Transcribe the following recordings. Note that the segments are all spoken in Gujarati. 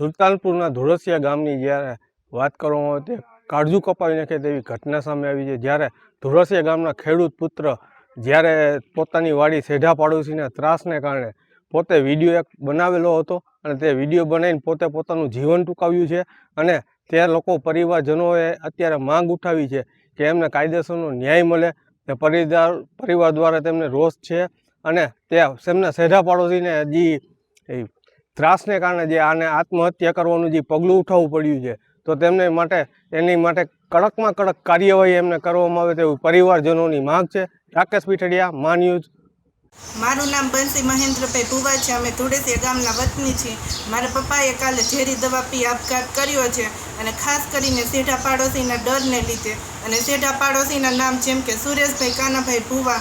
સુલતાનપુરના ધુળસિયા ગામની જ્યારે વાત કરવામાં આવે તે કાળજુ કપાવી નાખે તેવી ઘટના સામે આવી છે। જ્યારે ધુળસિયા ગામના ખેડૂત પુત્ર જ્યારે પોતાની વાડી સેઢા પાડોશીના ત્રાસને કારણે પોતે વિડીયો એક બનાવેલો હતો અને તે વિડીયો બનાવીને પોતે પોતાનું જીવન ટૂંકાવ્યું છે અને તે લોકો પરિવારજનોએ અત્યારે માંગ ઉઠાવી છે કે એમને કાયદેસરનો ન્યાય મળે। તે પરિવાર દ્વારા તેમને રોષ છે અને તે તેમના સેઢા પાડોશીને જે ત્રાસને કારણે જે આને આત્મહત્યા કરવાનું જે પગલું ઉઠાવવું પડ્યું છે તો તેમને એની માટે કડકમાં કડક કાર્યવાહી એમને કરવામાં આવે તેવી પરિવારજનોની માંગ છે। રાકેશ પીઠડિયા, મા ન્યૂઝ। મારું નામ બંસી મહેન્દ્રભાઈ ભુવા છે। અમે ધુળસિયા ગામના વતની છીએ। મારા પપ્પાએ કાલે ઝેરી દવા પી આપઘાત કર્યો છે અને ખાસ કરીને સેઢા પાડોશીના ડરને લીધે અને સેઢા પાડોશીના નામ જેમ કે સુરેશભાઈ કાનાભાઈ ભુવા,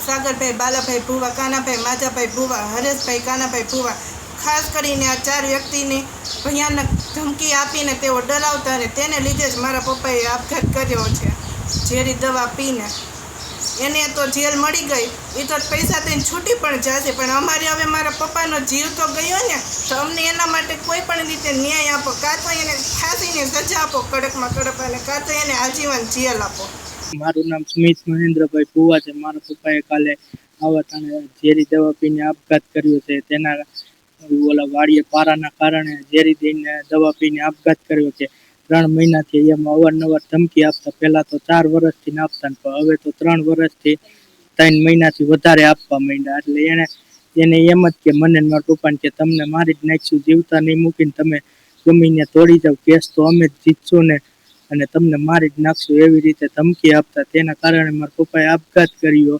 સાગરભાઈ બાલાભાઈ ભુવા, કાનાભાઈ માજાભાઈ ભુવા, હરેશભાઈ કાનાભાઈ ભુવા, ખાસ કરીને આ 4 વ્યક્તિની ભયાનક ધમકી આપીને તેઓ ડરાવતા અને તેને લીધે જ મારા પપ્પાએ આપઘાત કર્યો છે ઝેરી દવા પીને। એને તો જેલ મળી ગઈ, એ તો પૈસા દઈને છૂટી પણ જશે, પણ અમારે હવે મારા પપ્પાનો જીવ તો ગયો ને, તો અમને એના માટે કોઈ પણ રીતે ન્યાય આપો। કાં તો એને ફાંસીની સજા આપો કડકમાં કડક અને કાં તો એને આજીવન જેલ આપો। મારું નામ સ્મિત મહેન્દ્રભાઈ ભુવા છે। મારા પપ્પાએ કાલે આવા ઝેરી દવા પીને આપઘાત કર્યો છે। તેના ઓલા વાડીએ પારાના કારણે ઝેરી દઈને દવા પીને આપઘાત કર્યો છે। 3 મહિનાથી એમાં અવારનવાર ધમકી આપતા, પહેલાં તો 4 વર્ષથી આપતા, પણ હવે તો 3 વર્ષથી 3 મહિનાથી વધારે આપવા માંડ્યા। એટલે એને એમ જ કે મને મારા પપ્પાને કે તમને મારી જ નાખશું, જીવતા નહીં મૂકીને તમે ગમીને તોડી જાવ, કેસ તો અમે જ જીતશું ને અને તમને મારી જ નાખશું, એવી રીતે ધમકી આપતા। તેના કારણે મારા પપ્પાએ આપઘાત કર્યો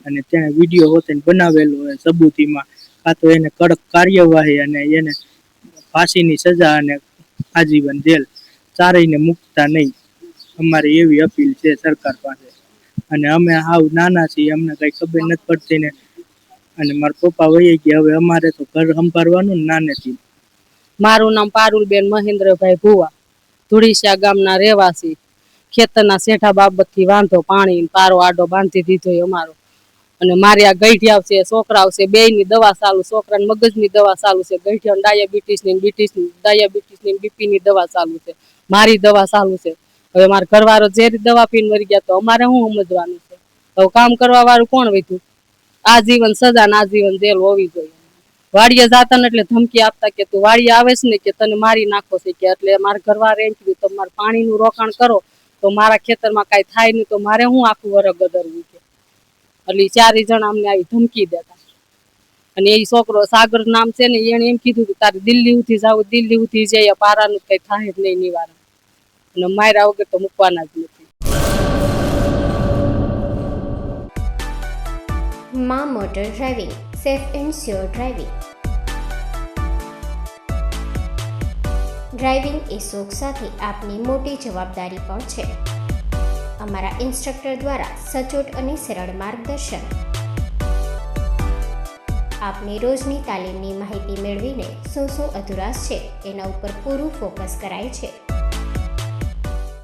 અને તેણે વિડીયો હોતે બનાવેલો હોય સબૂતીમાં, કાં તો એને કડક કાર્યવાહી અને એને ફાંસીની સજા અને આજીવન જેલ, ચારેયને મૂકતા નહીં, અમારી એવી અપીલ છે સરકાર પાસે। અને અમે હાવ નાના છીએ, અમને કંઈ ખબર નથી પડતી ને, અને મારા પપ્પા વહી ગયા, હવે અમારે તો ઘર સંભાળવાનું ને નાનેથી। મારું નામ પારુલબેન મહેન્દ્રભાઈ ભુવા, ધુળસિયા ગામના રહેવાસી। ખેતરના શેઠા બાબતથી વાંધો, પાણી પારો આડો બાંધી દીધો અમારો, અને મારી આ ગઈઢિયા છે, છોકરાઓ છે, બેયની દવા ચાલુ, છોકરાને મગજની દવા ચાલુ છે, ગઈઢિયાને ડાયાબિટીસની બીપીની દવા ચાલુ છે, મારી દવા ચાલુ છે। હવે મારા ઘરવાળો ઝેરી દવા પીને મરી ગયા તો અમારે શું સમજવાનું છે? હવે કામ કરવા વાળું કોણ વધ્યું? આજીવન સજા ને આજીવન જેલ હોવી જોઈએ। વાડીએ જાતા ને એટલે ધમકી આપતા કે તું વાડીએ આવે છે ને કે તને મારી નાખો છે કે, એટલે મારા ઘરવાળે એમ કીધું તમારે પાણીનું રોકાણ કરો તો મારા ખેતરમાં કાંઈ થાય નહીં, તો મારે હું આખું વરસ ગદરવું છે? એટલે 4 જણા અમને આવી ધમકી દેતા। અને એ છોકરો સાગર નામ છે ને, એને એમ કીધું કે તારે દિલ્હી ઉઠી જાવ, દિલ્હી ઉઠી જઈએ, પારાનું કઈ થાય જ નહીં નિવારણ, અને માર્યા વગર તો મૂકવાના જ નથી। માં motor driving, safe and sure driving. Driving એ શોખ સાથે આપની મોટી જવાબદારી પણ છે। અમારા ઇન્સ્ટ્રક્ટર દ્વારા સચોટ અને સરળ માર્ગદર્શન, આપની રોજની તાલીમની માહિતી મેળવીને શું અધુરાશ છે એના ઉપર પૂરું ફોકસ કરાય છે।